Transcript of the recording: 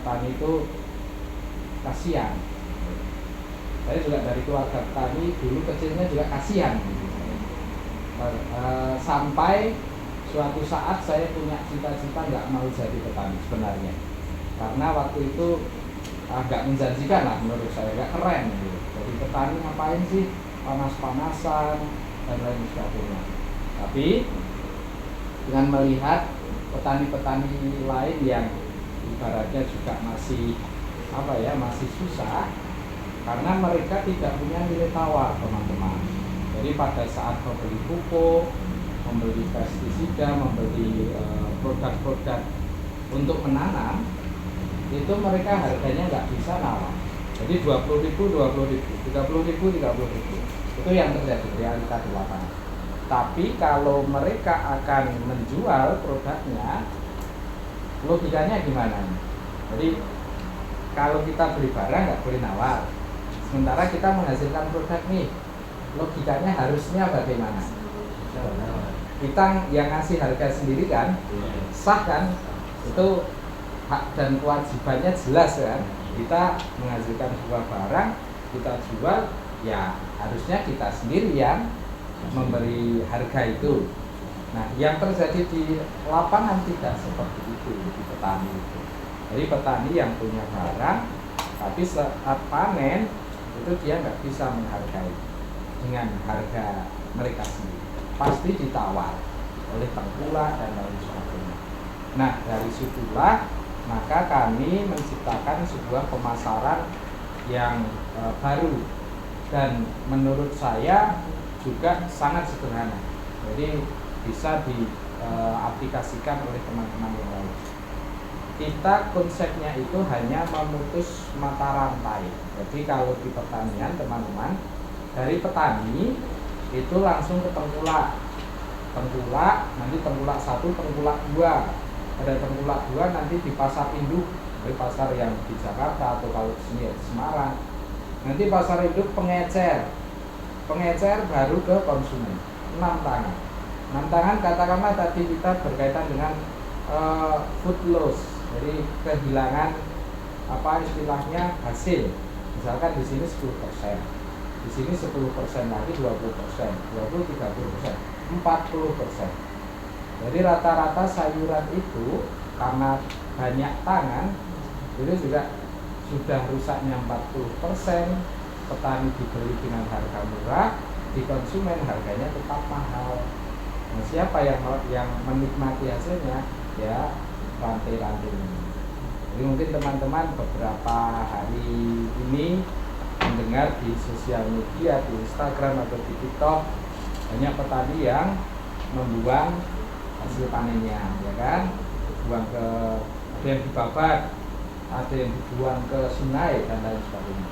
petani itu kasihan. Saya juga dari keluarga petani, dulu kecilnya juga kasihan. Sampai suatu saat saya punya cita-cita nggak mau jadi petani sebenarnya, karena waktu itu agak menjanjikan lah menurut saya, nggak keren gitu. Jadi petani ngapain sih, panas-panasan dan lain sebagainya. Tapi dengan melihat petani-petani lain yang ibaratnya juga masih masih susah, karena mereka tidak punya nilai tawar, teman-teman. Jadi pada saat membeli pupuk, membeli pestisida, membeli produk-produk untuk menanam, itu mereka harganya nggak bisa nawar. Jadi 20.000, 30.000, 30.000. Itu yang terjadi realita di lapangan. Tapi kalau mereka akan menjual produknya, logikanya gimana? Jadi kalau kita beli barang nggak boleh nawar, sementara kita menghasilkan produk nih, logikanya harusnya bagaimana? Kita yang ngasih harga sendiri kan, sah kan? Itu hak dan kewajibannya jelas kan. Kita menghasilkan sebuah barang, kita jual, ya harusnya kita sendiri yang memberi harga itu. Nah, yang terjadi di lapangan tidak seperti itu di petani itu. Jadi petani yang punya barang, tapi saat panen itu dia nggak bisa menghargai dengan harga mereka sendiri, pasti ditawar oleh tengkulak dan lain sebagainya. Nah, dari situlah maka kami menciptakan sebuah pemasaran yang baru, dan menurut saya juga sangat sederhana, jadi bisa diaplikasikan oleh teman-teman yang lain. Kita konsepnya itu hanya memutus mata rantai. Jadi kalau di pertanian, teman-teman, dari petani itu langsung ke tengkulak, nanti tengkulak 1, tengkulak 2. Ada tengkulak 2 nanti di pasar induk, di pasar yang di Jakarta, atau kalau di sini di Semarang. Nanti pasar induk pengecer baru ke konsumen. 6 tangan. 6 tangan katakanlah tadi kita berkaitan dengan food loss, jadi kehilangan istilahnya hasil. Misalkan di sini 10%, di sini 10% lagi 20%, 20, 30%, 40%. Jadi rata-rata sayuran itu karena banyak tangan itu juga sudah rusaknya 40%. Petani dibeli dengan harga murah, di konsumen harganya tetap mahal. Nah, siapa yang menikmati hasilnya? Ya rantai-rantai ini. Jadi mungkin teman-teman beberapa hari ini mendengar di sosial media, di Instagram atau di TikTok, banyak petani yang membuang hasil panennya, ya kan? Ada yang dibabat, ada yang dibuang ke sungai dan lain sebagainya.